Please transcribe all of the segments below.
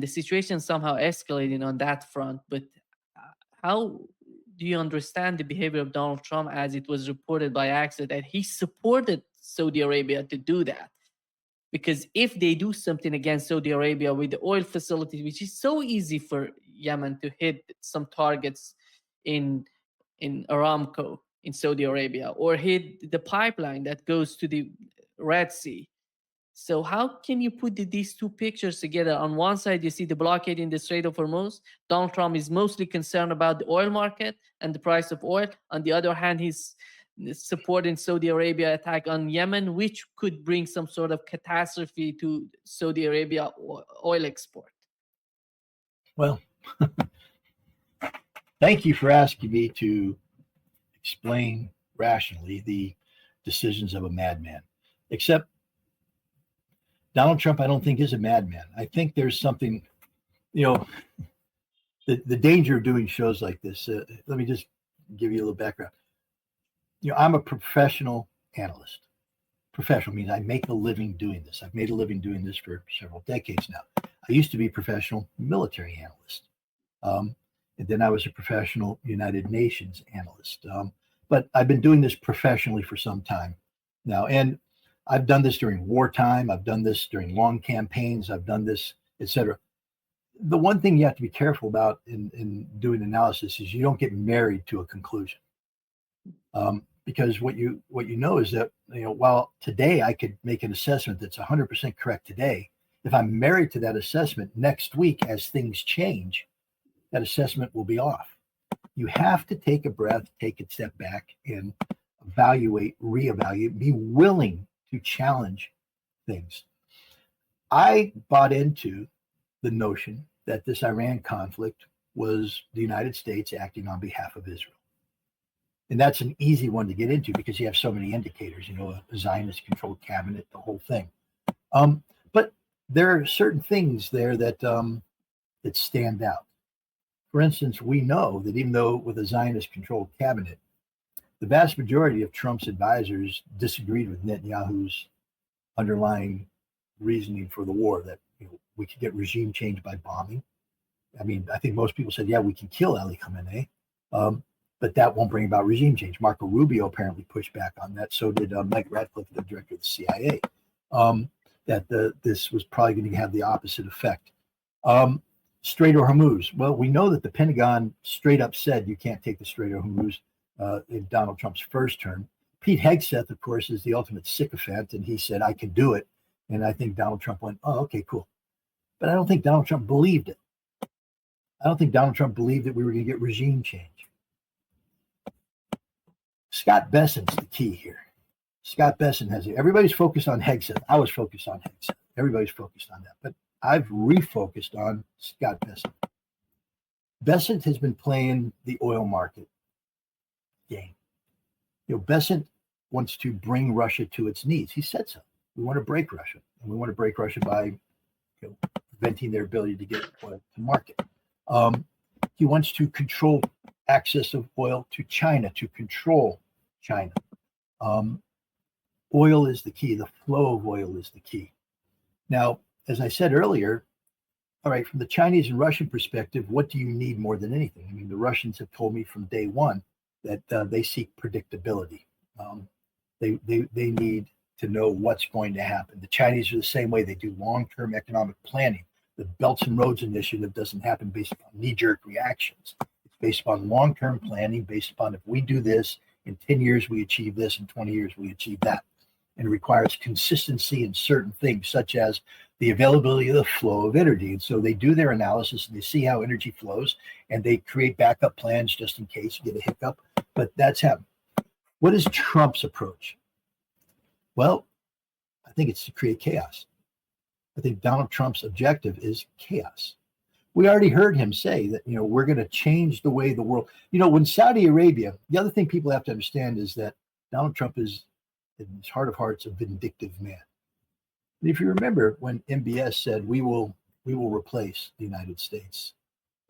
the situation somehow escalating on that front. But how do you understand the behavior of Donald Trump, as it was reported by Axios that he supported Saudi Arabia to do that? Because if they do something against Saudi Arabia with the oil facilities, which is so easy for Yemen to hit some targets in Aramco in Saudi Arabia, or hit the pipeline that goes to the Red Sea. So how can you put these two pictures together? On one side, you see the blockade in the Strait of Hormuz. Donald Trump is mostly concerned about the oil market and the price of oil. On the other hand, he's supporting Saudi Arabia attack on Yemen, which could bring some sort of catastrophe to Saudi Arabia oil export. Well, thank you for asking me to explain rationally the decisions of a madman. Except Donald Trump, I don't think, is a madman. I think there's something, the danger of doing shows like this. Let me just give you a little background. I'm a professional analyst. Professional means I make a living doing this. I've made a living doing this for several decades now. I used to be a professional military analyst. And then I was a professional United Nations analyst. But I've been doing this professionally for some time now. And I've done this during wartime. I've done this during long campaigns. I've done this, etc. The one thing you have to be careful about in doing analysis is you don't get married to a conclusion. Because what you know is that, while today I could make an assessment that's 100% correct today, if I'm married to that assessment next week as things change, that assessment will be off. You have to take a breath, take a step back, and evaluate, reevaluate, be willing to challenge things. I bought into the notion that this Iran conflict was the United States acting on behalf of Israel. And that's an easy one to get into because you have so many indicators, a Zionist-controlled cabinet, the whole thing. But there are certain things there that stand out. For instance, we know that even though with a Zionist-controlled cabinet, the vast majority of Trump's advisors disagreed with Netanyahu's underlying reasoning for the war, that we could get regime change by bombing. I mean, I think most people said, yeah, we can kill Ali Khamenei. But that won't bring about regime change. Marco Rubio apparently pushed back on that. So did Mike Ratcliffe, the director of the CIA, that this was probably going to have the opposite effect. Strait of Hormuz. Well, we know that the Pentagon straight up said you can't take the Strait of Hormuz in Donald Trump's first term. Pete Hegseth, of course, is the ultimate sycophant, and he said, I can do it. And I think Donald Trump went, oh, okay, cool. But I don't think Donald Trump believed it. I don't think Donald Trump believed that we were going to get regime change. Scott Bessent's the key here. Scott Bessent has it. Everybody's focused on Hegseth. I was focused on Hegseth. Everybody's focused on that. But I've refocused on Scott Bessent. Bessent has been playing the oil market game. Bessent wants to bring Russia to its knees. He said so. We want to break Russia. And we want to break Russia by preventing their ability to get oil to market. He wants to control access of oil to China, to control China. Oil is the key. The flow of oil is the key. Now, as I said earlier, all right, from the Chinese and Russian perspective, what do you need more than anything? I mean, the Russians have told me from day one that they seek predictability. They need to know what's going to happen. The Chinese are the same way. They do long-term economic planning. The Belts and Roads Initiative doesn't happen based upon knee-jerk reactions. It's based upon long-term planning, based upon if we do this, in 10 years we achieve this, in 20 years we achieve that. And it requires consistency in certain things, such as the availability of the flow of energy. And so they do their analysis and they see how energy flows and they create backup plans just in case you get a hiccup. But that's happened. What is Trump's approach? Well, I think it's to create chaos. I think Donald Trump's objective is chaos. We already heard him say that, we're going to change the way the world, when Saudi Arabia, the other thing people have to understand is that Donald Trump is, in his heart of hearts, a vindictive man. And if you remember when MBS said, we will replace the United States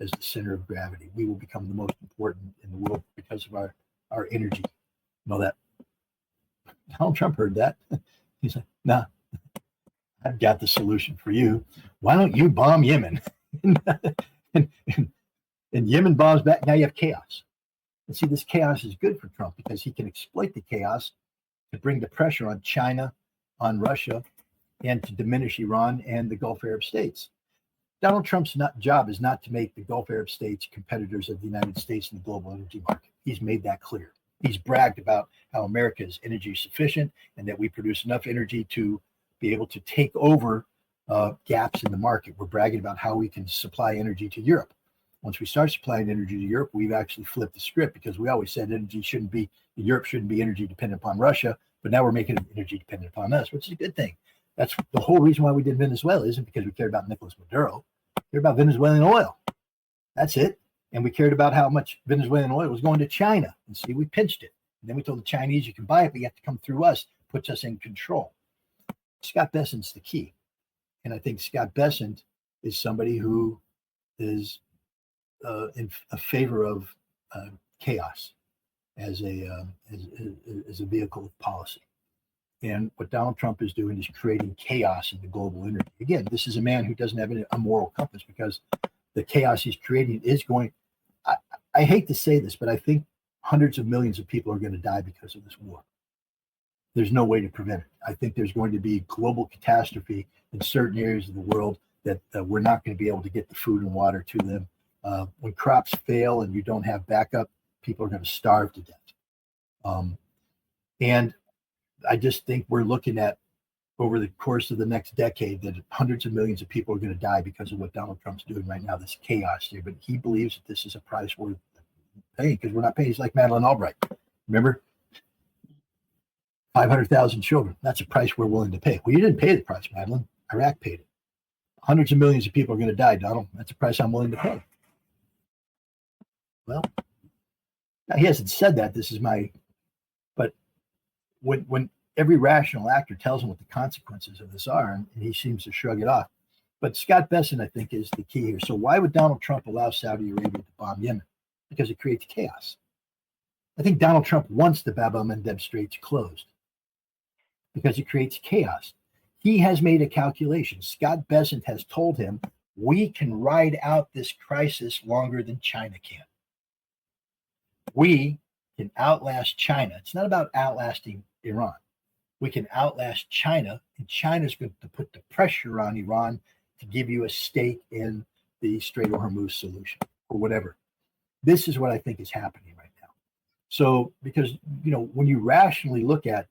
as the center of gravity. We will become the most important in the world because of our energy. That Donald Trump heard that. He's like, nah, I've got the solution for you. Why don't you bomb Yemen? and, and Yemen bombs back. Now you have chaos. And see, this chaos is good for Trump because he can exploit the chaos to bring the pressure on China, on Russia, and to diminish Iran and the Gulf Arab states. Donald Trump's job is not to make the Gulf Arab states competitors of the United States in the global energy market. He's made that clear. He's bragged about how America is energy sufficient and that we produce enough energy to be able to take over gaps in the market. We're bragging about how we can supply energy to Europe. Once we start supplying energy to Europe, we've actually flipped the script because we always said Europe shouldn't be energy dependent upon Russia, but now we're making it energy dependent upon us, which is a good thing. That's the whole reason why we did Venezuela isn't because we cared about Nicolas Maduro. We cared about Venezuelan oil. That's it. And we cared about how much Venezuelan oil was going to China. And see, we pinched it. And then we told the Chinese, you can buy it, but you have to come through us, puts us in control. Scott Bessent's the key. And I think Scott Bessent is somebody who is in favor of chaos as a vehicle of policy. And what Donald Trump is doing is creating chaos in the global energy. Again, this is a man who doesn't have a moral compass because the chaos he's creating is going. I hate to say this, but I think hundreds of millions of people are going to die because of this war. There's no way to prevent it. I think there's going to be global catastrophe in certain areas of the world that we're not going to be able to get the food and water to them. When crops fail and you don't have backup, people are going to starve to death. And I just think we're looking at over the course of the next decade that hundreds of millions of people are going to die because of what Donald Trump's doing right now, this chaos here. But he believes that this is a price worth paying because we're not paying. He's like Madeleine Albright. Remember? 500,000 children. That's a price we're willing to pay. Well, you didn't pay the price, Madeleine. Iraq paid it. Hundreds of millions of people are going to die, Donald. That's a price I'm willing to pay. Well, now he hasn't said that. But when every rational actor tells him what the consequences of this are, and he seems to shrug it off. But Scott Bessent, I think, is the key here. So why would Donald Trump allow Saudi Arabia to bomb Yemen? Because it creates chaos. I think Donald Trump wants the Bab el-Mandeb Straits closed because it creates chaos. He has made a calculation. Scott Bessent has told him, we can ride out this crisis longer than China can. We can outlast China. It's not about outlasting Iran. We can outlast China, and China's going to put the pressure on Iran to give you a stake in the Strait of Hormuz solution or whatever. This is what I think is happening right now. So, because, when you rationally look at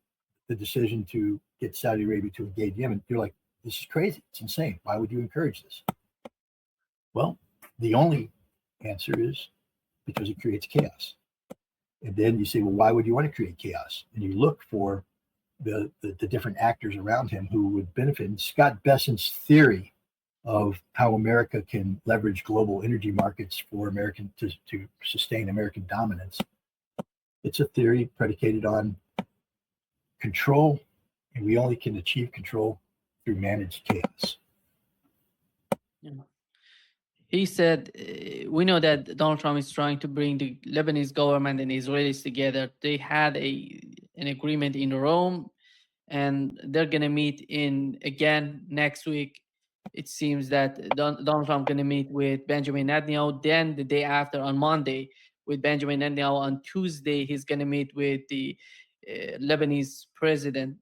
the decision to get Saudi Arabia to engage Yemen, you're like, this is crazy. It's insane. Why would you encourage this? Well, the only answer is because it creates chaos. And then you say, well, why would you want to create chaos? And you look for the different actors around him who would benefit. And Scott Bessent's theory of how America can leverage global energy markets for American to sustain American dominance. It's a theory predicated on control, and we only can achieve control through managed chaos. Yeah. He said, we know that Donald Trump is trying to bring the Lebanese government and Israelis together. They had an agreement in Rome, and they're going to meet again next week. It seems that Donald Trump going to meet with Benjamin Netanyahu. Then the day after, on Monday, with Benjamin Netanyahu. On Tuesday, he's going to meet with the Lebanese president,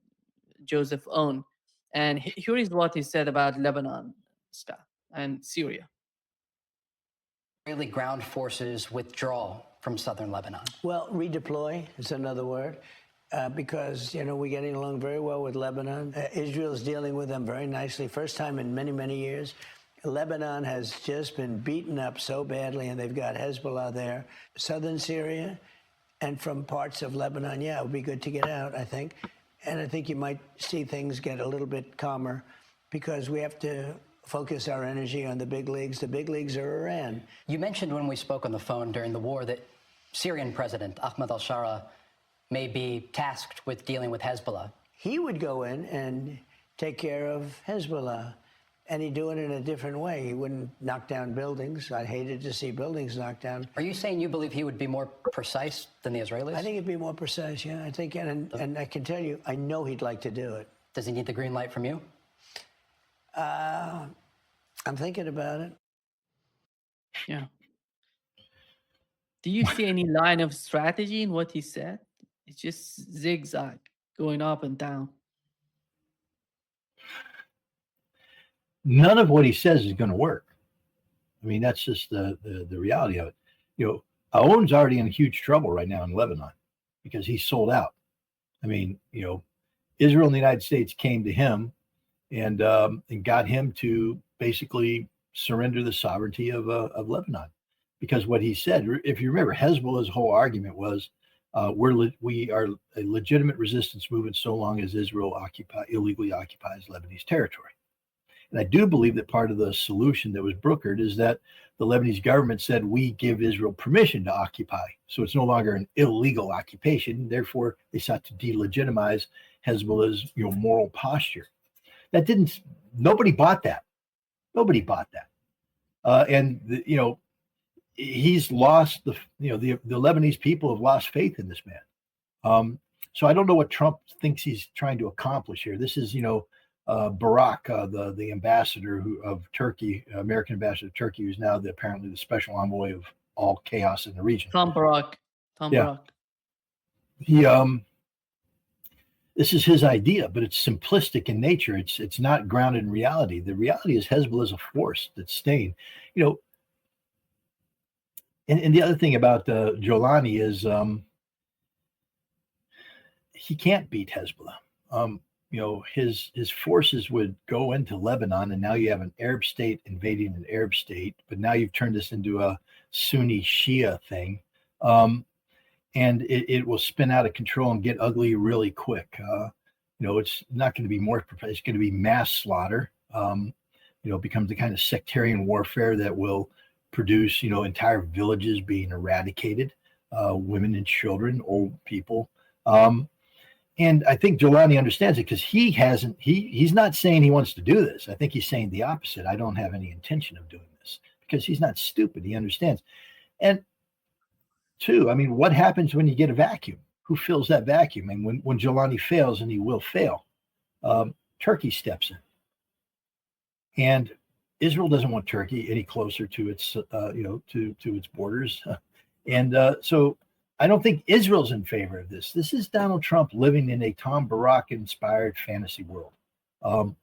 Joseph Aoun. And here is what he said about Lebanon stuff and Syria. Israeli ground forces withdraw from southern Lebanon? Well, redeploy is another word. Because, we're getting along very well with Lebanon. Israel's dealing with them very nicely. First time in many, many years. Lebanon has just been beaten up so badly, and they've got Hezbollah there. Southern Syria and from parts of Lebanon, it would be good to get out, I think. And I think you might see things get a little bit calmer because we have to focus our energy on the big leagues. The big leagues are Iran. You mentioned when we spoke on the phone during the war that Syrian President Ahmed al-Shara may be tasked with dealing with Hezbollah. He would go in and take care of Hezbollah, and he'd do it in a different way. He wouldn't knock down buildings. I hated to see buildings knocked down. Are you saying you believe he would be more precise than the Israelis? I think he'd be more precise, yeah. I think, and I can tell you, I know he'd like to do it. Does he need the green light from you? I'm thinking about it. Yeah. Do you see any line of strategy in what he said? It's just zigzag, going up and down. None of what he says is going to work. I mean, that's just the reality of it. You know, Aoun's already in huge trouble right now in Lebanon because he's sold out. I mean, you know, Israel and the United States came to him and got him to basically surrender the sovereignty of Lebanon, because what he said, if you remember, Hezbollah's whole argument was we are a legitimate resistance movement so long as Israel illegally occupies Lebanese territory. And I do believe that part of the solution that was brokered is that the Lebanese government said, we give Israel permission to occupy. So it's no longer an illegal occupation. Therefore, they sought to delegitimize Hezbollah's moral posture. Nobody bought that. Nobody bought that. He's lost the Lebanese people have lost faith in this man. So I don't know what Trump thinks he's trying to accomplish here. This is, Barak, the ambassador of Turkey, American ambassador to Turkey, who's now apparently the special envoy of all chaos in the region. Tom Barak. Barak. This is his idea, but it's simplistic in nature. It's not grounded in reality. The reality is Hezbollah is a force that's staying. And the other thing about Jolani is he can't beat Hezbollah. His forces would go into Lebanon, and now you have an Arab state invading an Arab state, but now you've turned this into a Sunni Shia thing. And it will spin out of control and get ugly really quick. It's not going to be it's going to be mass slaughter. It becomes the kind of sectarian warfare that will produce, entire villages being eradicated, women and children, old people. And I think Jolani understands it because he's not saying he wants to do this. I think he's saying the opposite. I don't have any intention of doing this, because he's not stupid. He understands. And two, I mean, what happens when you get a vacuum? Who fills that vacuum? And when Jolani fails, and he will fail, Turkey steps in. And Israel doesn't want Turkey any closer to its, to its borders. So I don't think Israel's in favor of this. This is Donald Trump living in a Tom Barak-inspired fantasy world,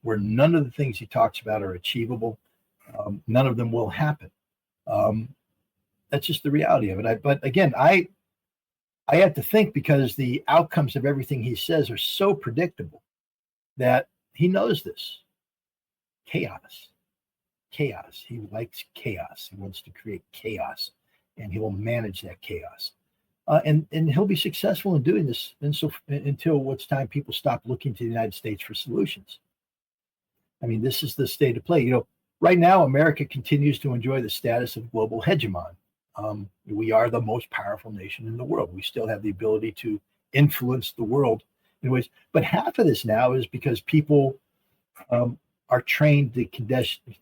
where none of the things he talks about are achievable. None of them will happen. That's just the reality of it. But again, I have to think, because the outcomes of everything he says are so predictable, that he knows this. Chaos. He likes chaos. He wants to create chaos, and he will manage that chaos. And he'll be successful in doing this until it's time people stop looking to the United States for solutions. I mean, this is the state of play. Right now, America continues to enjoy the status of global hegemon. We are the most powerful nation in the world. We still have the ability to influence the world in ways. But half of this now is because people are trained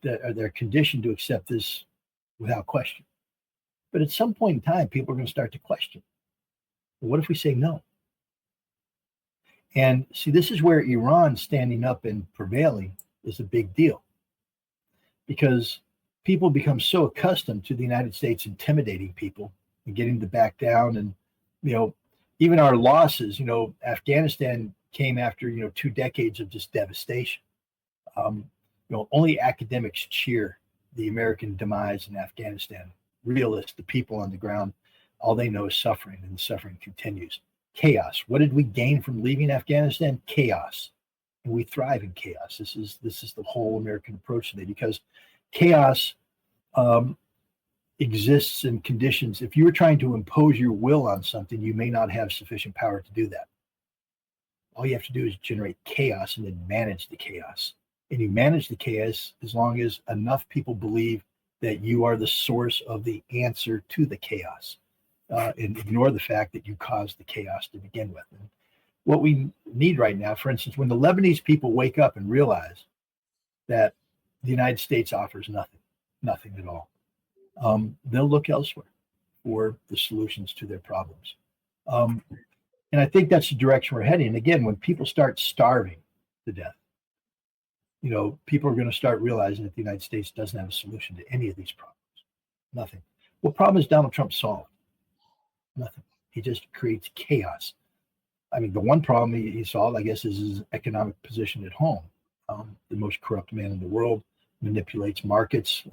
they're conditioned to accept this without question. But at some point in time, people are going to start to question. What if we say no? And see, this is where Iran standing up and prevailing is a big deal, because people become so accustomed to the United States intimidating people and getting to back down. And, even our losses, Afghanistan came after, 2 decades of just devastation. Only academics cheer the American demise in Afghanistan. Realists, the people on the ground, all they know is suffering, and the suffering continues. Chaos. What did we gain from leaving Afghanistan? Chaos. And we thrive in chaos. This is the whole American approach today, because chaos exists in conditions. If you were trying to impose your will on something, you may not have sufficient power to do that. All you have to do is generate chaos and then manage the chaos. And you manage the chaos as long as enough people believe that you are the source of the answer to the chaos, and ignore the fact that you caused the chaos to begin with. And what we need right now, for instance, when the Lebanese people wake up and realize that the United States offers nothing at all, they'll look elsewhere for the solutions to their problems. And I think that's the direction we're heading. And again, when people start starving to death, people are going to start realizing that the United States doesn't have a solution to any of these problems. Nothing. What problem has Donald Trump solved? Nothing. He just creates chaos. I mean, the one problem he solved, I guess, is his economic position at home. The most corrupt man in the world, manipulates markets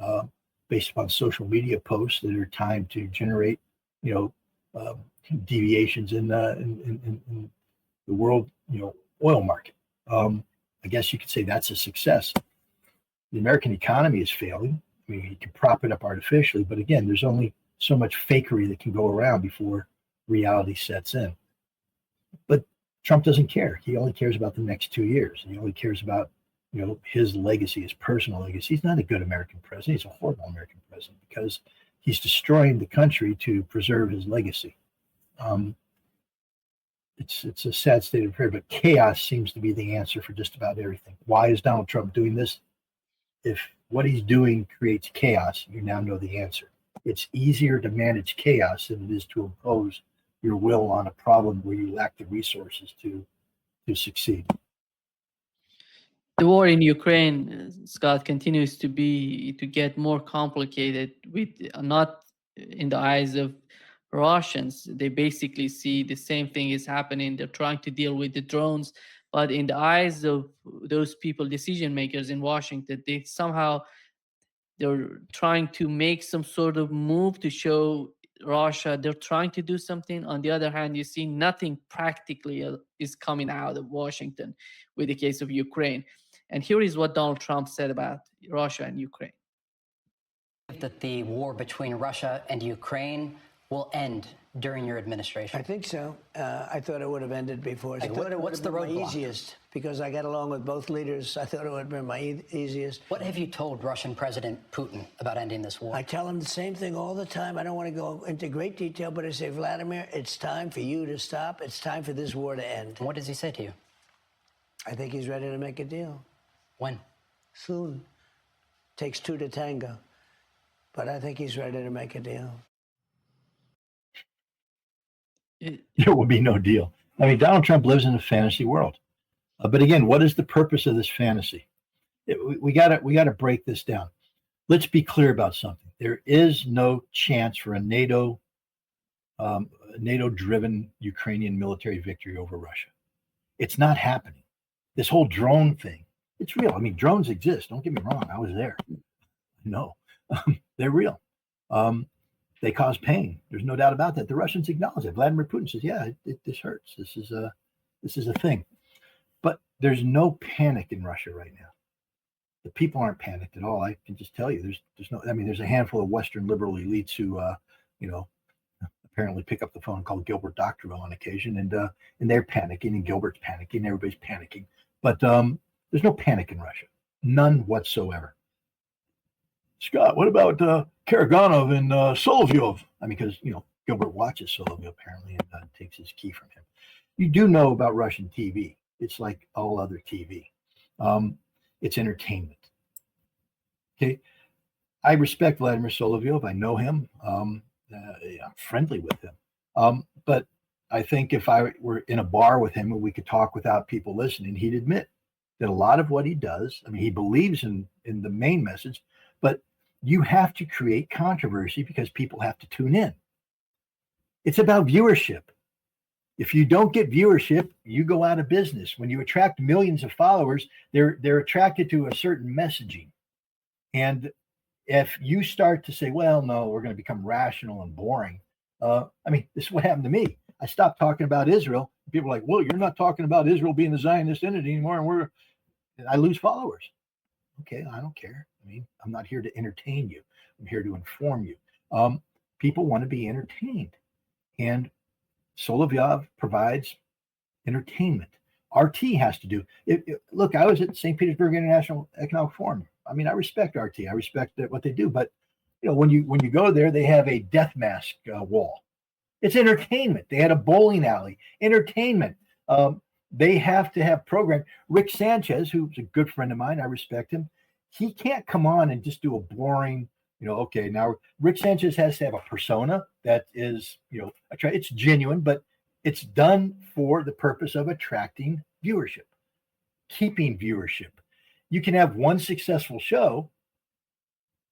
based upon social media posts that are timed to generate, deviations in the world, oil market. I guess you could say that's a success. The American economy is failing. I mean, you can prop it up artificially, but again, there's only so much fakery that can go around before reality sets in. But Trump doesn't care. He only cares about the next 2 years. He only cares about, his legacy, his personal legacy. He's not a good American president. He's a horrible American president because he's destroying the country to preserve his legacy. It's a sad state of affairs, but chaos seems to be the answer for just about everything. Why is Donald Trump doing this? If what he's doing creates chaos, you now know the answer. It's easier to manage chaos than it is to impose your will on a problem where you lack the resources to succeed. The war in Ukraine, Scott, continues to get more complicated with not in the eyes of Russians. They basically see the same thing is happening. They're trying to deal with the drones, but in the eyes of those people, decision makers in Washington, they're trying to make some sort of move to show Russia they're trying to do something. On the other hand, you see nothing practically is coming out of Washington with the case of Ukraine. And here is what Donald Trump said about Russia and Ukraine. That the war between Russia and Ukraine will end during your administration? I think so. I thought it would have ended before. What's the roadblock? Easiest, because I got along with both leaders. I thought it would have been my easiest. What have you told Russian President Putin about ending this war? I tell him the same thing all the time. I don't want to go into great detail, but I say, Vladimir, it's time for you to stop. It's time for this war to end. And what does he say to you? I think he's ready to make a deal. When? Soon. Takes two to tango. But I think he's ready to make a deal. There will be no deal. I mean, Donald Trump lives in a fantasy world. But again, what is the purpose of this fantasy? We got to break this down. Let's be clear about something. There is no chance for a NATO-driven Ukrainian military victory over Russia. It's not happening. This whole drone thing, it's real. I mean, drones exist. Don't get me wrong. I was there. No, they're real. They cause pain. There's no doubt about that. The Russians acknowledge it. Vladimir Putin says, "Yeah, this hurts. This is a thing." But there's no panic in Russia right now. The people aren't panicked at all. I can just tell you, there's no. I mean, there's a handful of Western liberal elites who, apparently pick up the phone and call Gilbert Doctorow on occasion, and they're panicking, and Gilbert's panicking, everybody's panicking. But there's no panic in Russia, none whatsoever. Scott, what about Karaganov and Solovyov? I mean, because Gilbert watches Solovyov apparently and takes his key from him. You do know about Russian TV. It's like all other TV. It's entertainment. Okay, I respect Vladimir Solovyov. I know him. I'm friendly with him. But I think if I were in a bar with him and we could talk without people listening, he'd admit that a lot of what he does, I mean, he believes in the main message, but you have to create controversy because people have to tune in. It's about viewership. If you don't get viewership, you go out of business. When you attract millions of followers, they're attracted to a certain messaging. And if you start to say, well, no, we're going to become rational and boring. I mean, this is what happened to me. I stopped talking about Israel. People are like, well, you're not talking about Israel being a Zionist entity anymore. And I lose followers. Okay, I don't care. I mean, I'm not here to entertain you. I'm here to inform you. People want to be entertained. And Solovyov provides entertainment. RT has to do. Look, I was at St. Petersburg International Economic Forum. I mean, I respect RT. I respect what they do. But, when you go there, they have a death mask wall. It's entertainment. They had a bowling alley. Entertainment. They have to have program. Rick Sanchez, who's a good friend of mine, I respect him. He can't come on and just do a boring, okay, now Rick Sanchez has to have a persona that is, it's genuine, but it's done for the purpose of attracting viewership, keeping viewership. You can have one successful show,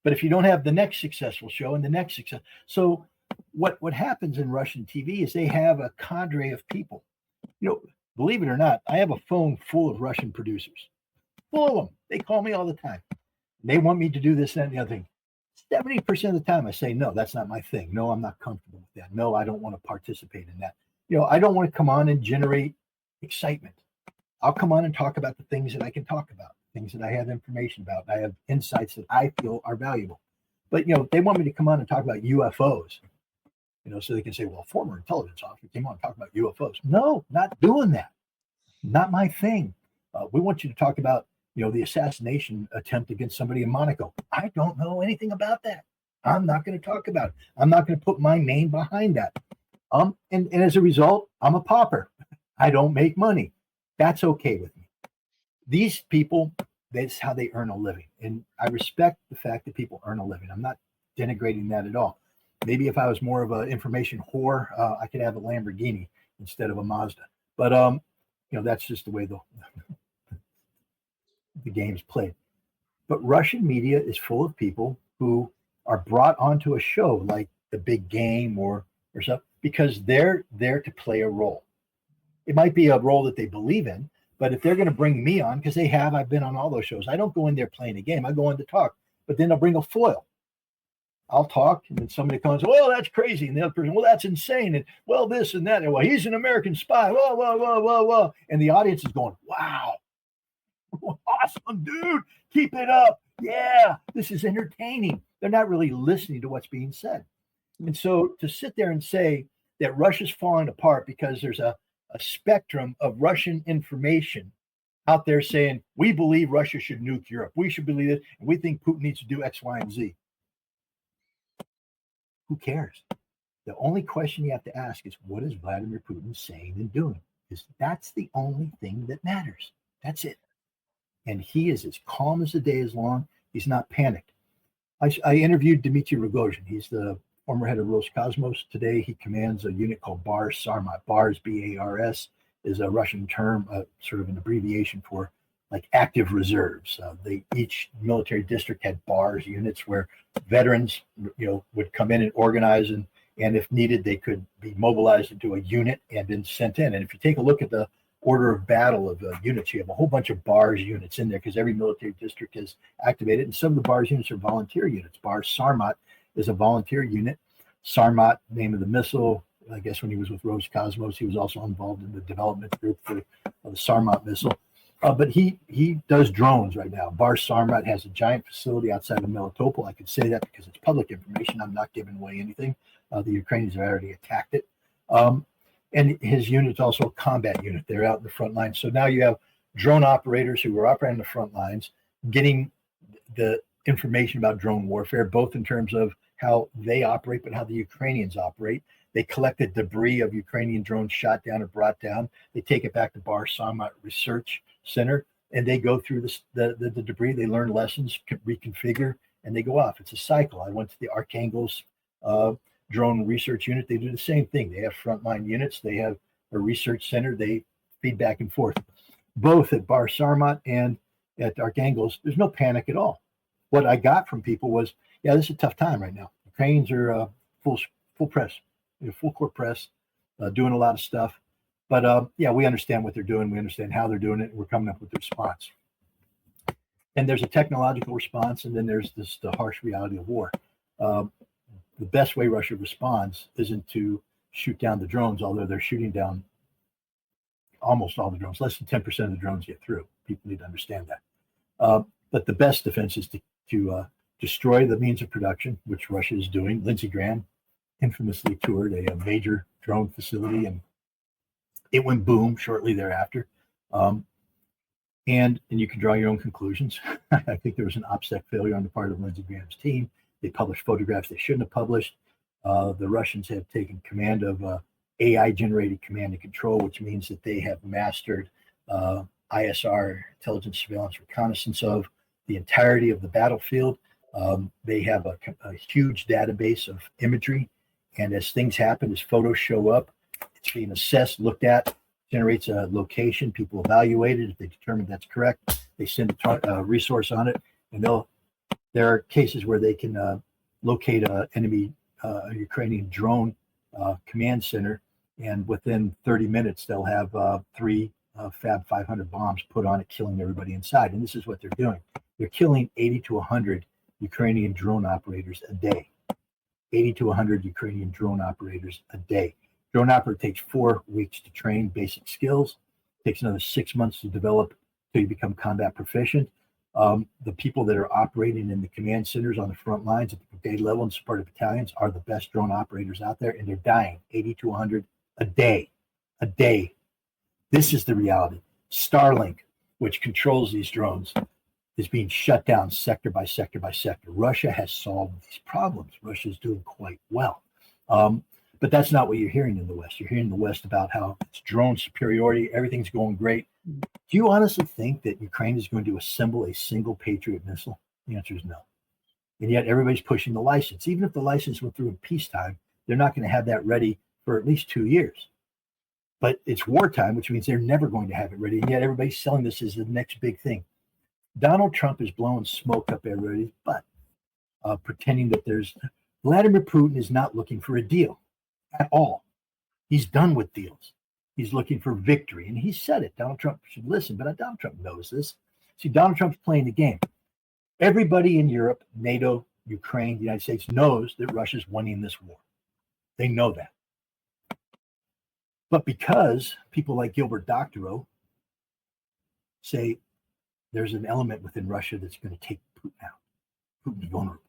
But if you don't have the next successful show and the next success, so what happens in Russian TV is they have a cadre of people. Believe it or not, I have a phone full of Russian producers, full of them. They call me all the time. They want me to do this, that, and the other thing. 70% of the time I say, no, that's not my thing. No, I'm not comfortable with that. No, I don't want to participate in that. I don't want to come on and generate excitement. I'll come on and talk about the things that I can talk about, things that I have information about. I have insights that I feel are valuable. But, they want me to come on and talk about UFOs, so they can say, well, former intelligence officer came on and talked about UFOs. No, not doing that. Not my thing. We want you to talk about, the assassination attempt against somebody in Monaco. I don't know anything about that. I'm not going to talk about it. I'm not going to put my name behind that. And as a result, I'm a pauper. I don't make money. That's okay with me. These people, that's how they earn a living. And I respect the fact that people earn a living. I'm not denigrating that at all. Maybe if I was more of an information whore, I could have a Lamborghini instead of a Mazda. But, that's just the way the game's played. But Russian media is full of people who are brought onto a show like The Big Game or something because they're there to play a role. It might be a role that they believe in, but if they're going to bring me on, because I've been on all those shows. I don't go in there playing a game. I go in to talk, but then they'll bring a foil. I'll talk, and then somebody comes, well, that's crazy. And the other person, well, that's insane. And well, this and that. And well, he's an American spy. Whoa, whoa, whoa, whoa, whoa. And the audience is going, wow, awesome, dude. Keep it up. Yeah, this is entertaining. They're not really listening to what's being said. And so to sit there and say that Russia's falling apart because there's a spectrum of Russian information out there saying, we believe Russia should nuke Europe. We should believe it. And we think Putin needs to do X, Y, and Z. Who cares? The only question you have to ask is, what is Vladimir Putin saying and doing? Because that's the only thing that matters. That's it. And he is as calm as the day is long. He's not panicked. I interviewed Dmitry Rogozhin. He's the former head of Roscosmos. Today, he commands a unit called Bars Sarmat. Bars, B-A-R-S, is a Russian term, sort of an abbreviation for like active reserves. Each military district had bars units where veterans, would come in and organize, and if needed, they could be mobilized into a unit and then sent in. And if you take a look at the order of battle of units, you have a whole bunch of bars units in there because every military district is activated, and some of the bars units are volunteer units. Bars Sarmat is a volunteer unit. Sarmat, name of the missile. I guess when he was with Roscosmos, he was also involved in the development group for the Sarmat missile. But he does drones right now. Bar Sarmat has a giant facility outside of Melitopol. I could say that because it's public information. I'm not giving away anything. The Ukrainians have already attacked it. And his unit's also a combat unit. They're out in the front lines. So now you have drone operators who are operating the front lines, getting the information about drone warfare, both in terms of how they operate, but how the Ukrainians operate. They collect the debris of Ukrainian drones shot down or brought down. They take it back to Bar Sarmat Research Center, and they go through the debris. They learn lessons, reconfigure, and they go off. It's a cycle. I went to the Archangelsk drone research unit. They do the same thing. They have frontline units. They have a research center. They feed back and forth. Both at Bar Sarmat and at Archangelsk, there's no panic at all. What I got from people was, yeah, this is a tough time right now. Ukrainians are full press, full court press, doing a lot of stuff. But yeah, we understand what they're doing. We understand how they're doing it. And we're coming up with the response. And there's a technological response, and then there's the harsh reality of war. The best way Russia responds isn't to shoot down the drones, although they're shooting down almost all the drones. Less than 10% of the drones get through. People need to understand that. But the best defense is to destroy the means of production, which Russia is doing. Lindsey Graham infamously toured a major drone facility, and it went boom shortly thereafter. And you can draw your own conclusions. I think there was an OPSEC failure on the part of Lindsey Graham's team. They published photographs they shouldn't have published. The Russians have taken command of AI-generated command and control, which means that they have mastered ISR, intelligence, surveillance, reconnaissance of the entirety of the battlefield. They have a huge database of imagery, and as things happen, as photos show up, it's being assessed, looked at, generates a location. People evaluate it. If they determine that's correct, they send a resource on it, and they'll There are cases where they can locate an enemy Ukrainian drone command center, and within 30 minutes they'll have 3 Fab 500 bombs put on it, killing everybody inside. And this is what they're doing. They're killing 80 to 100 Ukrainian drone operators a day. 80 to 100 Ukrainian drone operators a day. Drone operator takes 4 weeks to train basic skills. Takes another 6 months to develop till you become combat proficient. The people that are operating in the command centers on the front lines at the brigade level and supported battalions are the best drone operators out there, and they're dying 80 to 100 a day. A day. This is the reality. Starlink, which controls these drones, is being shut down sector by sector by sector. Russia has solved these problems. Russia is doing quite well. But that's not what you're hearing in the West. You're hearing in the West about how it's drone superiority, everything's going great. Do you honestly think that Ukraine is going to assemble a single Patriot missile? The answer is no. And yet everybody's pushing the license. Even if the license went through in peacetime, they're not going to have that ready for at least 2 years. But it's wartime, which means they're never going to have it ready. And yet everybody's selling this as the next big thing. Donald Trump is blowing smoke up everybody's butt, pretending that Vladimir Putin is not looking for a deal at all. He's done with deals. He's looking for victory. And he said it. Donald Trump should listen, but Donald Trump knows this. See, Donald Trump's playing the game. Everybody in Europe, NATO, Ukraine, the United States knows that Russia's winning this war. They know that. But because people like Gilbert Doctorow say there's an element within Russia that's going to take Putin out, Putin's vulnerable.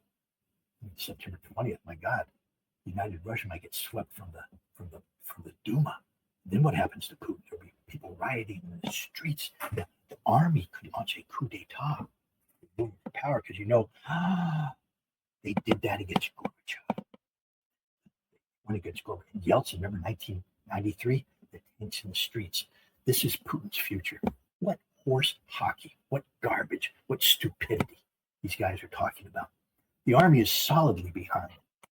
September 20th, my God, United Russia might get swept from the Duma. Then what happens to Putin? There'll be people rioting in the streets. The army could launch a coup d'etat, move power, because they did that against Gorbachev. Went against Gorbachev. Yeltsin, remember 1993? The tanks in the streets. This is Putin's future. What horse hockey, what garbage, what stupidity these guys are talking about. The army is solidly behind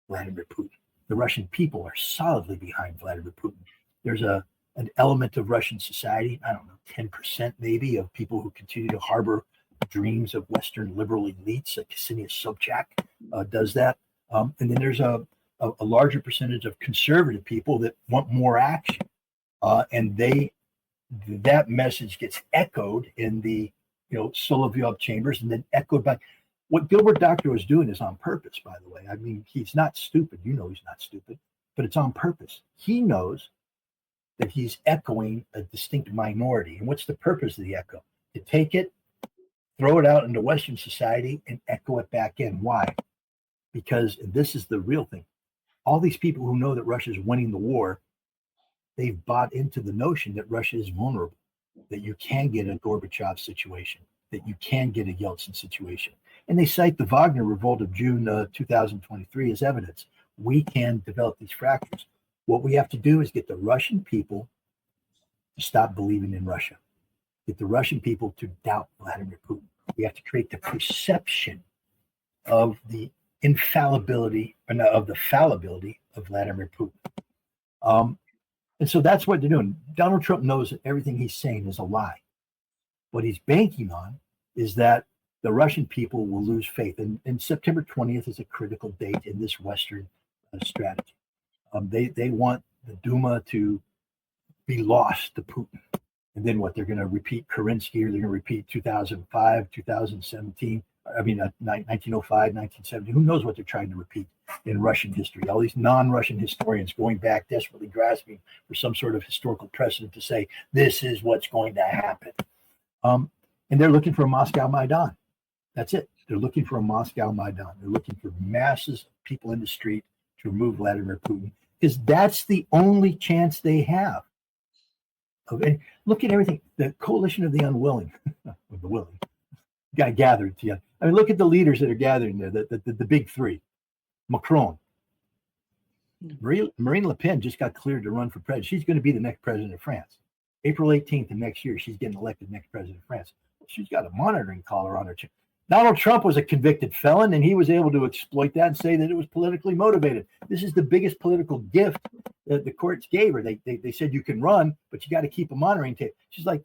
Vladimir Putin. The Russian people are solidly behind Vladimir Putin. There's an element of Russian society, I don't know, 10% maybe, of people who continue to harbor dreams of Western liberal elites, like Ksenia Sobchak does that. And then there's a larger percentage of conservative people that want more action. And that message gets echoed in the Solovyov chambers and then echoed by what Gilbert Doctorow is doing is on purpose, by the way. I mean, he's not stupid. You know he's not stupid, but it's on purpose. He knows that he's echoing a distinct minority. And what's the purpose of the echo? To take it, throw it out into Western society, and echo it back in. Why? Because this is the real thing. All these people who know that Russia's winning the war, they've bought into the notion that Russia is vulnerable, that you can get a Gorbachev situation, that you can get a Yeltsin situation. And they cite the Wagner revolt of June 2023 as evidence. We can develop these fractures. What we have to do is get the Russian people to stop believing in Russia, get the Russian people to doubt Vladimir Putin. We have to create the perception of the infallibility, or no, of the fallibility of Vladimir Putin. And so that's what they're doing. Donald Trump knows that everything he's saying is a lie. What he's banking on is that the Russian people will lose faith. And September 20th is a critical date in this Western strategy. They want the Duma to be lost to Putin. And then what? They're going to repeat Kerensky, or they're going to repeat 2005, 2017, 1905, 1970. Who knows what they're trying to repeat in Russian history? All these non-Russian historians going back, desperately grasping for some sort of historical precedent to say, this is what's going to happen. And they're looking for a Moscow Maidan. That's it. They're looking for a Moscow Maidan. They're looking for masses of people in the street to remove Vladimir Putin, because that's the only chance they have. And look at everything. The coalition of the unwilling, or the willing, got gathered together. I mean, look at the leaders that are gathering there, the big three. Macron. Marine Le Pen just got cleared to run for president. She's going to be the next president of France. April 18th of next year, she's getting elected next president of France. She's got a monitoring collar on her. Donald Trump was a convicted felon, and he was able to exploit that and say that it was politically motivated. This is the biggest political gift that the courts gave her. They said you can run, but you got to keep a monitoring tape. She's like,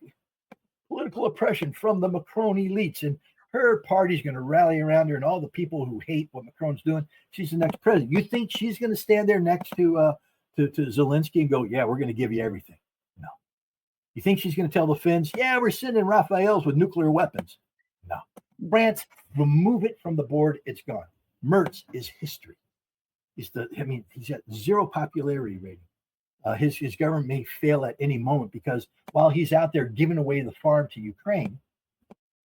political oppression from the Macron elites. And Her party's going to rally around her, and all the people who hate what Macron's doing. She's the next president. You think she's going to stand there next to Zelensky and go, "Yeah, we're going to give you everything"? No. You think she's going to tell the Finns, "Yeah, we're sending Rafaels with nuclear weapons"? No. France, remove it from the board. It's gone. Merz is history. He's got zero popularity rating. His government may fail at any moment because while he's out there giving away the farm to Ukraine,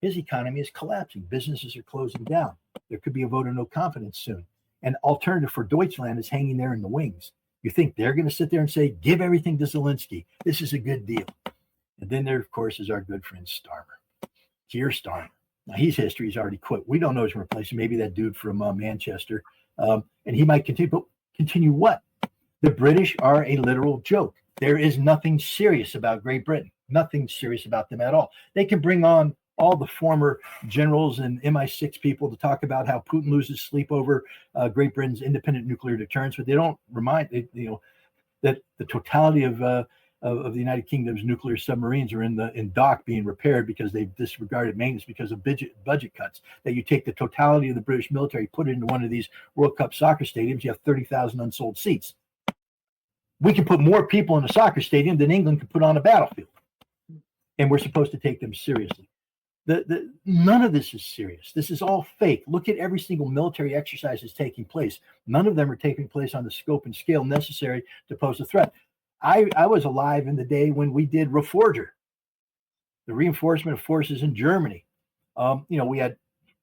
his economy is collapsing. Businesses are closing down. There could be a vote of no confidence soon. An alternative for Deutschland is hanging there in the wings. You think they're going to sit there and say, "Give everything to Zelensky. This is a good deal"? And then there, of course, is our good friend Starmer, Keir Starmer. Now, he's history. He's already quit. We don't know his replacement. Maybe that dude from Manchester. And he might continue. But continue what? The British are a literal joke. There is nothing serious about Great Britain. Nothing serious about them at all. They can bring on all the former generals and MI6 people to talk about how Putin loses sleep over Great Britain's independent nuclear deterrence, but they don't remind that the totality of the United Kingdom's nuclear submarines are in dock being repaired because they've disregarded maintenance because of budget cuts. That you take the totality of the British military, put it into one of these World Cup soccer stadiums, you have 30,000 unsold seats. We can put more people in a soccer stadium than England can put on a battlefield, and we're supposed to take them seriously. None of this is serious. This is all fake. Look at every single military exercise that's taking place. None of them are taking place on the scope and scale necessary to pose a threat. I was alive in the day when we did Reforger, the reinforcement of forces in Germany. We had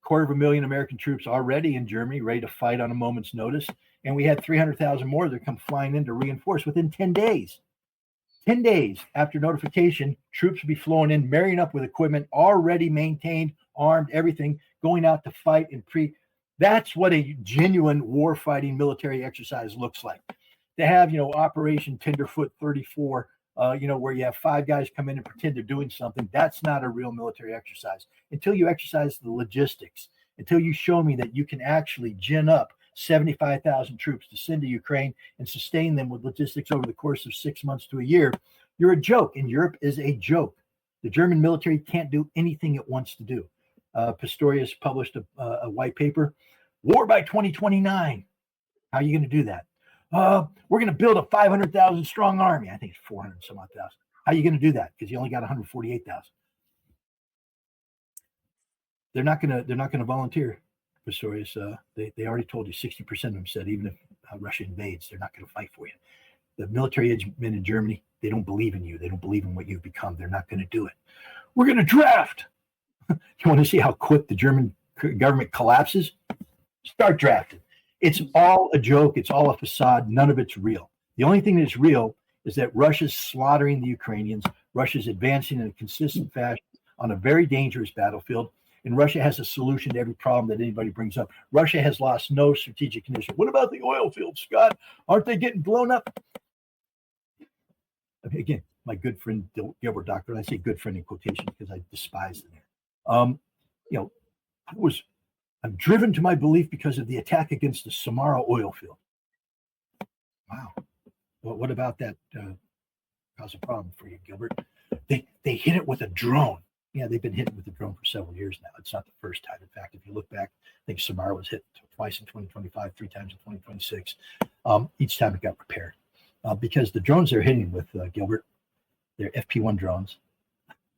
250,000 American troops already in Germany, ready to fight on a moment's notice. And we had 300,000 more that come flying in to reinforce within 10 days. 10 days after notification, troops would be flowing in, marrying up with equipment already maintained, armed, everything, going out to fight and That's what a genuine war-fighting military exercise looks like. To have, Operation Tenderfoot 34, where you have 5 guys come in and pretend they're doing something, that's not a real military exercise. Until you exercise the logistics, until you show me that you can actually gin up 75,000 troops to send to Ukraine and sustain them with logistics over the course of 6 months to a year, you're a joke. And Europe is a joke. The German military can't do anything it wants to do. Pistorius published a white paper, War by 2029. How are you going to do that? We're going to build a 500,000 strong army. I think it's 400 some odd thousand. How are you going to do that? Because you only got 148,000. They're not going to volunteer. Pistorius, they already told you, 60% of them said even if Russia invades, they're not going to fight for you. The military men in Germany, they don't believe in you. They don't believe in what you've become. They're not going to do it. We're going to draft. You want to see how quick the German government collapses? Start drafting. It's all a joke. It's all a facade. None of it's real. The only thing that's real is that Russia's slaughtering the Ukrainians. Russia's advancing in a consistent fashion on a very dangerous battlefield. And Russia has a solution to every problem that anybody brings up. Russia has lost no strategic initiative. What about the oil fields, Scott? Aren't they getting blown up? Again, my good friend Gilbert Doctor, and I say good friend in quotation because I despise the name. I'm driven to my belief because of the attack against the Samara oil field. Wow. Well, what about that caused a problem for you, Gilbert? They hit it with a drone. Yeah, they've been hitting with the drone for several years now. It's not the first time. In fact, if you look back, I think Samara was hit twice in 2025, 3 times in 2026. Each time it got repaired. Because the drones they're hitting with, Gilbert, they're FP1 drones.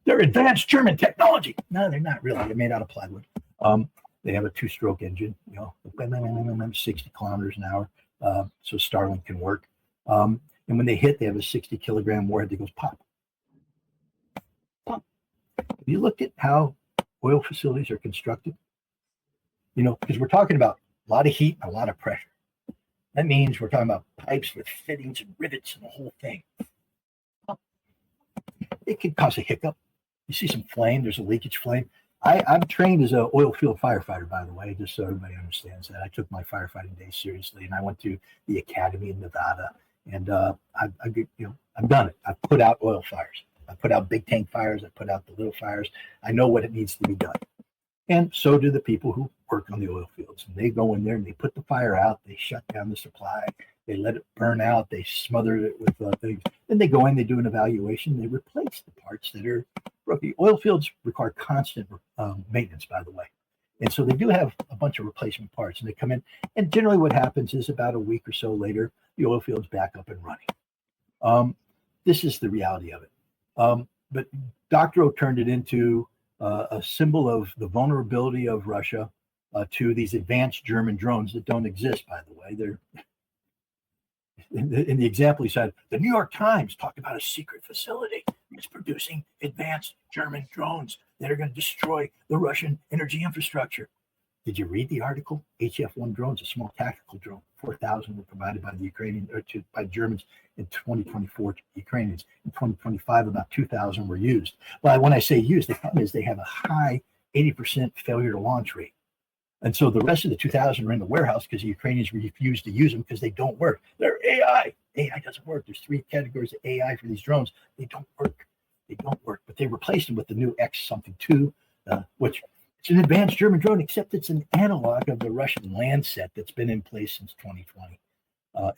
They're advanced German technology. No, they're not really. They're made out of plywood. They have a 2-stroke engine, 60 kilometers an hour, so Starlink can work. And when they hit, they have a 60-kilogram warhead that goes pop. Pop. Have you looked at how oil facilities are constructed? Because we're talking about a lot of heat and a lot of pressure. That means we're talking about pipes with fittings and rivets and the whole thing. It can cause a hiccup. You see some flame, there's a leakage flame. I'm trained as an oil field firefighter, by the way, just so everybody understands that. I took my firefighting days seriously, and I went to the academy in Nevada, and I've done it. I've put out oil fires. I put out big tank fires. I put out the little fires. I know what it needs to be done. And so do the people who work on the oil fields. And they go in there and they put the fire out. They shut down the supply. They let it burn out. They smothered it with things. Then they go in, they do an evaluation, they replace the parts that are broken. Oil fields require constant maintenance, by the way. And so they do have a bunch of replacement parts, and they come in. And generally what happens is about a week or so later, the oil field's back up and running. This is the reality of it. But Dr. O turned it into a symbol of the vulnerability of Russia to these advanced German drones that don't exist, by the way. They're in the example he said, the New York Times talked about a secret facility that's producing advanced German drones that are going to destroy the Russian energy infrastructure. Did you read the article? HF-1 drones, a small tactical drone. 4,000 were provided by the Ukrainian by Germans in 2024 to the Ukrainians. In 2025, about 2,000 were used. Well, when I say used, the problem is they have a high 80% failure to launch rate. And so the rest of the 2,000 are in the warehouse because the Ukrainians refuse to use them because they don't work. They're AI. AI doesn't work. There's 3 categories of AI for these drones. They don't work. They don't work. But they replaced them with the new X something 2, which it's an advanced German drone, except it's an analog of the Russian Landsat that's been in place since 2020.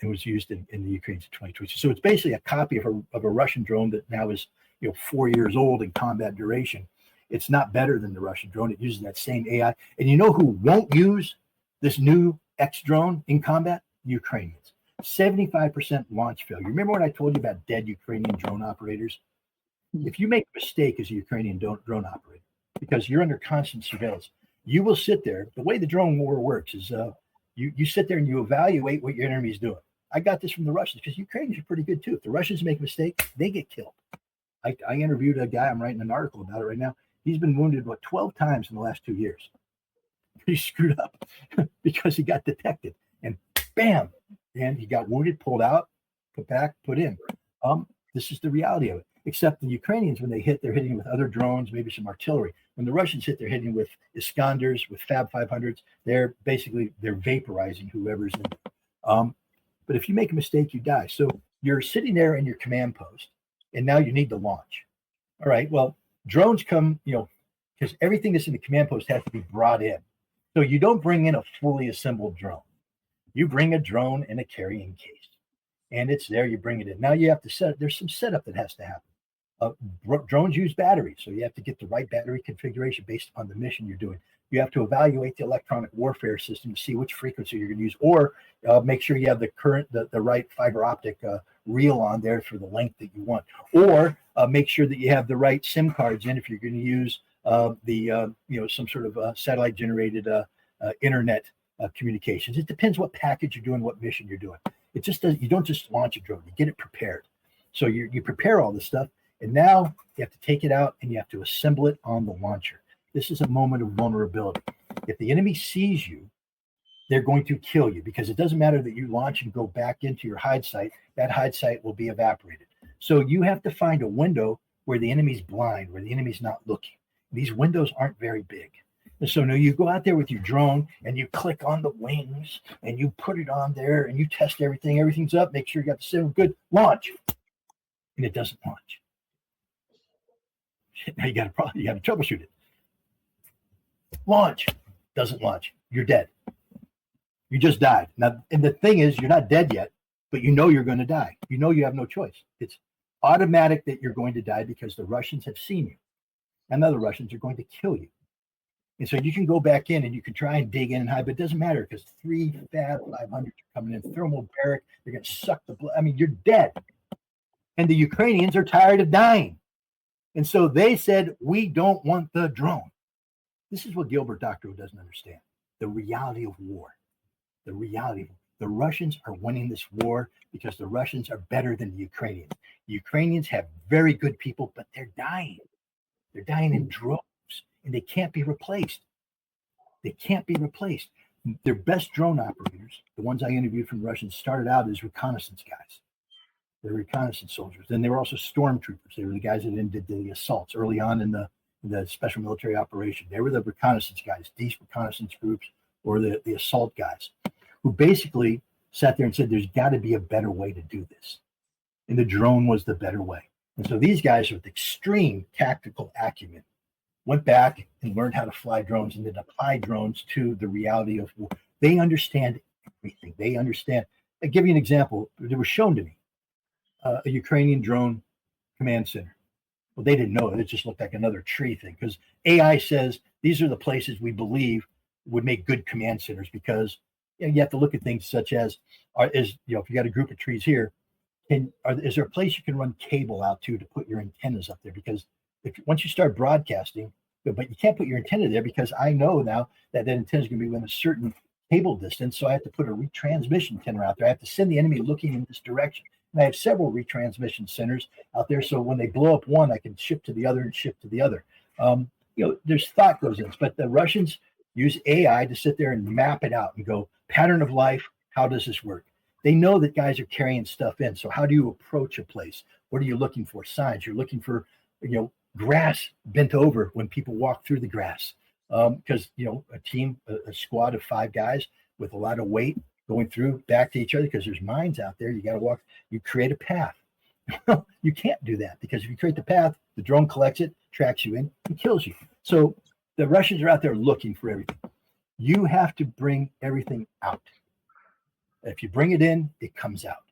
It was used in the Ukraine in 2020. So it's basically a copy of a Russian drone that now is 4 years old in combat duration. It's not better than the Russian drone. It uses that same AI. And you know who won't use this new X drone in combat? Ukrainians. 75% launch failure. Remember what I told you about dead Ukrainian drone operators? If you make a mistake as a Ukrainian drone operator, because you're under constant surveillance, you will sit there. The way the drone war works is you sit there and you evaluate what your enemy is doing. I got this from the Russians because Ukrainians are pretty good too. If the Russians make a mistake, they get killed. I interviewed a guy. I'm writing an article about it right now. He's been wounded, 12 times in the last 2 years. He screwed up because he got detected. And bam, and he got wounded, pulled out, put back, put in. This is the reality of it. Except the Ukrainians, when they hit, they're hitting with other drones, maybe some artillery. When the Russians hit, they're hitting with Iskanders, with Fab 500s. They're vaporizing whoever's in there. But if you make a mistake, you die. So you're sitting there in your command post, and now you need to launch. All right, well, drones come, because everything that's in the command post has to be brought in. So you don't bring in a fully assembled drone. You bring a drone in a carrying case, and it's there. You bring it in. Now you have to there's some setup that has to happen. Drones use batteries, so you have to get the right battery configuration based on the mission you're doing. You have to evaluate the electronic warfare system to see which frequency you're going to use, or make sure you have the right fiber optic reel on there for the length that you want, or make sure that you have the right SIM cards in if you're going to use some sort of satellite generated internet communications. It depends what package you're doing, what mission you're doing. It just does. You don't just launch a drone; you get it prepared. So you prepare all this stuff, and now you have to take it out and you have to assemble it on the launcher. This is a moment of vulnerability. If the enemy sees you, they're going to kill you, because it doesn't matter that you launch and go back into your hide site. That hide site will be evaporated. So you have to find a window where the enemy's blind, where the enemy's not looking. These windows aren't very big. And so now you go out there with your drone and you click on the wings and you put it on there and you test everything. Everything's up. Make sure you got the signal good. Launch. And it doesn't launch. Now you got a problem. You got to troubleshoot it. Launch. Doesn't launch. You're dead. You just died. Now, and the thing is, you're not dead yet, but you know you're going to die. You know you have no choice. It's automatic that you're going to die because the Russians have seen you. And the Russians are going to kill you. And so you can go back in and you can try and dig in and hide, but it doesn't matter because 3 Fab 500s are coming in, thermobaric. They're going to suck the blood. I mean, you're dead. And the Ukrainians are tired of dying. And so they said, we don't want the drone. This is what Gilbert Doctorow doesn't understand. The reality of war. The reality of the Russians are winning this war because the Russians are better than the Ukrainians. The Ukrainians have very good people, but they're dying. They're dying in droves, and they can't be replaced. They can't be replaced. Their best drone operators, the ones I interviewed from the Russians, started out as reconnaissance guys. They're reconnaissance soldiers. Then they were also stormtroopers. They were the guys that did the assaults early on in the special military operation. They were the reconnaissance guys, these reconnaissance groups, or the assault guys, who basically sat there and said, there's got to be a better way to do this. And the drone was the better way. And so these guys with extreme tactical acumen went back and learned how to fly drones and then apply drones to the reality of war. They understand everything. They understand I give you an example. It was shown to me a Ukrainian drone command center. Well, they didn't know it. It just looked like another tree thing because AI says these are the places we believe would make good command centers because you have to look at things such as, if you got a group of trees here, is there a place you can run cable out to put your antennas up there? Because once you start broadcasting, but you can't put your antenna there because I know now that antenna is going to be within a certain cable distance. So I have to put a retransmission antenna out there. I have to send the enemy looking in this direction. And I have several retransmission centers out there. So when they blow up one, I can ship to the other and ship to the other. There's thought goes in, but the Russians use AI to sit there and map it out and go pattern of life. How does this work? They know that guys are carrying stuff in. So how do you approach a place? What are you looking for? Signs. You're looking for, grass bent over when people walk through the grass. Because, a squad of 5 guys with a lot of weight going through back to each other because there's mines out there. You got to walk, you create a path. You can't do that because if you create the path, the drone collects it, tracks you in, and kills you. So the Russians are out there looking for everything. You have to bring everything out. If you bring it in, it comes out.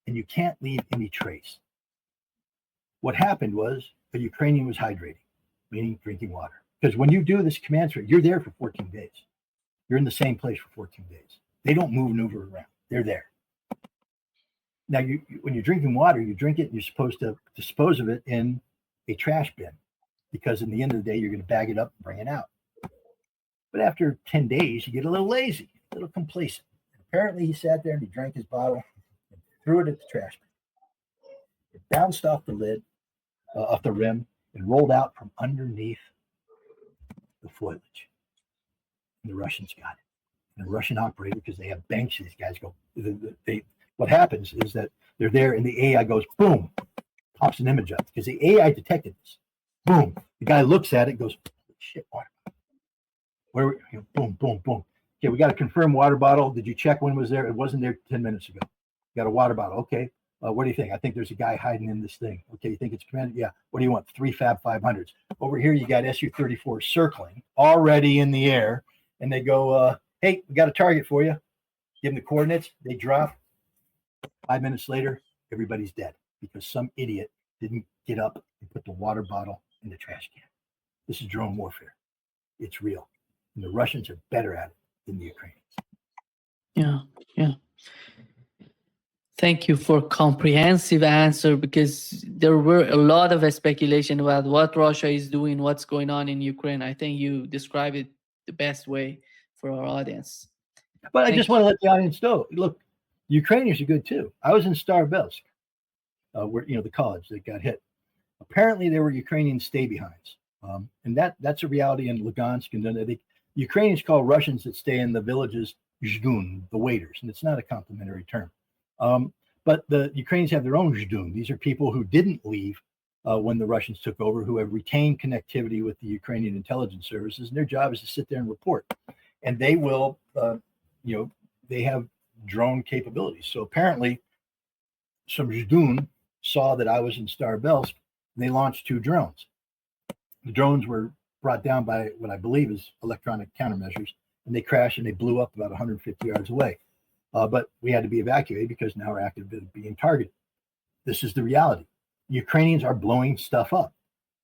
And you can't leave any trace. What happened was a Ukrainian was hydrating, meaning drinking water. Because when you do this command center, you're there for 14 days. You're in the same place for 14 days. They don't maneuver around. They're there. Now, when you're drinking water, you drink it and you're supposed to dispose of it in a trash bin because in the end of the day, you're going to bag it up and bring it out. But after 10 days, you get a little lazy, a little complacent. And apparently, he sat there and he drank his bottle and threw it at the trash bin. It bounced off the lid, off the rim, and rolled out from underneath the foliage. And the Russians got it. And the Russian operator, because they have banks, these guys go, what happens is that they're there and the AI goes, boom, pops an image up because the AI detected this. Boom. The guy looks at it, goes, shit, water bottle. Boom, boom, boom. Okay, we got a confirmed water bottle. Did you check when it was there? It wasn't there 10 minutes ago. Got a water bottle. Okay. What do you think? I think there's a guy hiding in this thing. Okay, you think it's commanded? Yeah. What do you want? 3 Fab 500s. Over here, you got Su-34 circling already in the air. And they go, hey, we got a target for you. Give them the coordinates. They drop. 5 minutes later, everybody's dead because some idiot didn't get up and put the water bottle in the trash can. This is drone warfare. It's real. And the Russians are better at it than the Ukrainians. Yeah. Thank you for comprehensive answer because there were a lot of speculation about what Russia is doing, what's going on in Ukraine. I think you described it the best way for our audience. But I just want to let the audience know, look, Ukrainians are good too. I was in Starbelsk, where the college that got hit. Apparently, there were Ukrainian stay-behinds, and that's a reality in Lugansk. And then the Ukrainians call Russians that stay in the villages zhdun, the waiters, and it's not a complimentary term. But the Ukrainians have their own zhdun. These are people who didn't leave when the Russians took over, who have retained connectivity with the Ukrainian intelligence services, and their job is to sit there and report. And they will, they have drone capabilities. So apparently, some zhdun saw that I was in Starbelsk, and they launched 2 drones. The drones were brought down by what I believe is electronic countermeasures, and they crashed and they blew up about 150 yards away. But we had to be evacuated because now we're actively being targeted. This is the reality. Ukrainians are blowing stuff up.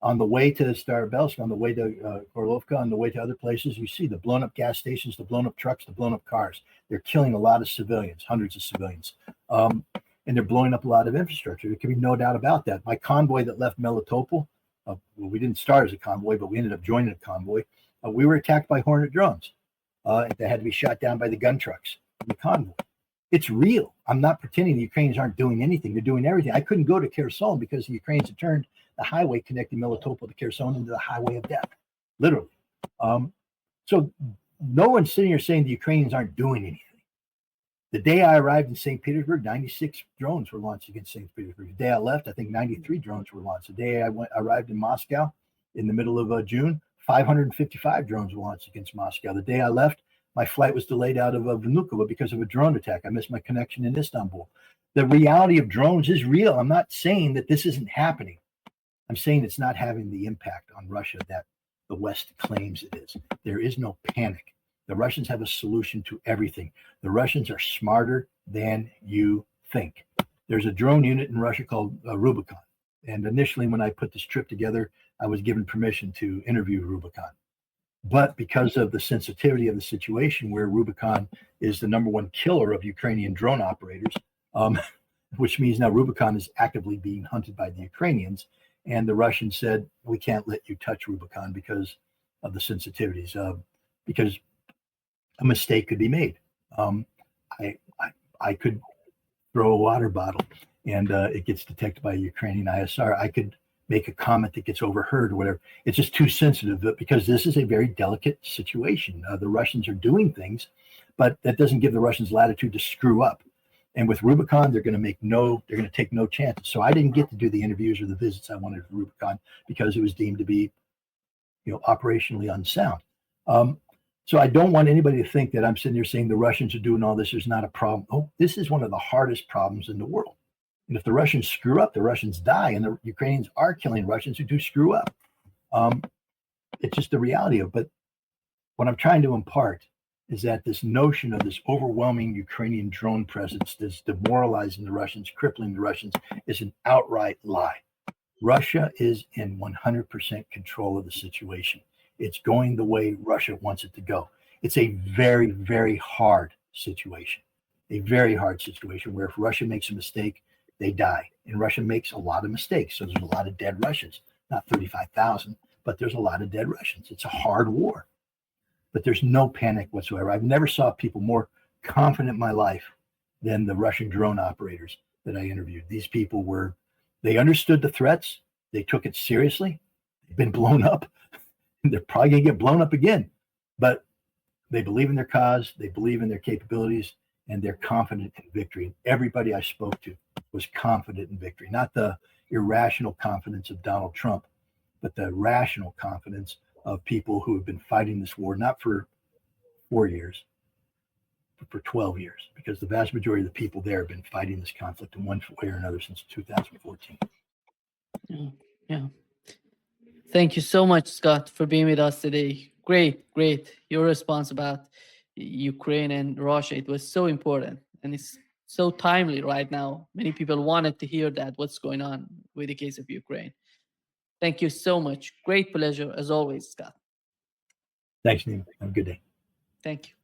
On the way to Starbelsk, on the way to Gorlovka, on the way to other places, you see the blown up gas stations, the blown up trucks, the blown up cars. They're killing a lot of civilians, hundreds of civilians. And they're blowing up a lot of infrastructure. There can be no doubt about that. My convoy that left Melitopol, we didn't start as a convoy, but we ended up joining a convoy. We were attacked by Hornet drones. They had to be shot down by the gun trucks. The convoy. It's real. I'm not pretending the Ukrainians aren't doing anything. They're doing everything. I couldn't go to Kherson because the Ukrainians had turned the highway connecting Melitopol to Kherson into the highway of death, literally. So no one's sitting here saying the Ukrainians aren't doing anything. The day I arrived in St. Petersburg, 96 drones were launched against St. Petersburg. The day I left, I think 93 drones were launched. The day I arrived in Moscow in the middle of June, 555 drones were launched against Moscow. The day I left, my flight was delayed out of Vnukovo because of a drone attack. I missed my connection in Istanbul. The reality of drones is real. I'm not saying that this isn't happening. I'm saying it's not having the impact on Russia that the West claims it is. There is no panic. The Russians have a solution to everything. The Russians are smarter than you think. There's a drone unit in Russia called Rubicon. And initially, when I put this trip together, I was given permission to interview Rubicon. But because of the sensitivity of the situation, where Rubicon is the #1 killer of Ukrainian drone operators, which means now Rubicon is actively being hunted by the Ukrainians, and the Russians said, we can't let you touch Rubicon because of the sensitivities, because a mistake could be made. I could throw a water bottle and it gets detected by a Ukrainian ISR. I could make a comment that gets overheard or whatever. It's just too sensitive, because this is a very delicate situation. The Russians are doing things, but that doesn't give the Russians latitude to screw up. And with Rubicon, they're going to take no chances. So I didn't get to do the interviews or the visits I wanted with Rubicon because it was deemed to be, operationally unsound. So I don't want anybody to think that I'm sitting here saying the Russians are doing all this. There's not a problem. Oh, this is one of the hardest problems in the world. And if the Russians screw up, the Russians die, and the Ukrainians are killing Russians who do screw up. It's just the reality of it. But what I'm trying to impart is that this notion of this overwhelming Ukrainian drone presence that's demoralizing the Russians, crippling the Russians, is an outright lie. Russia is in 100% control of the situation. It's going the way Russia wants it to go. It's a very, very hard situation, where if Russia makes a mistake, they die. And Russia makes a lot of mistakes. So there's a lot of dead Russians, not 35,000, but there's a lot of dead Russians. It's a hard war, but there's no panic whatsoever. I've never saw people more confident in my life than the Russian drone operators that I interviewed. These people they understood the threats. They took it seriously. They've been blown up. They're probably going to get blown up again, but they believe in their cause. They believe in their capabilities, and they're confident in victory. And everybody I spoke to was confident in victory, not the irrational confidence of Donald Trump, but the rational confidence of people who have been fighting this war, not for 4 years, but for 12 years, because the vast majority of the people there have been fighting this conflict in one way or another since 2014. Yeah. Thank you so much, Scott, for being with us today. Great. Your response about Ukraine and Russia, it was so important, and it's so timely right now. Many people wanted to hear that, what's going on with the case of Ukraine. Thank you so much. Great pleasure, as always, Scott. Thanks, Neil. Have a good day. Thank you.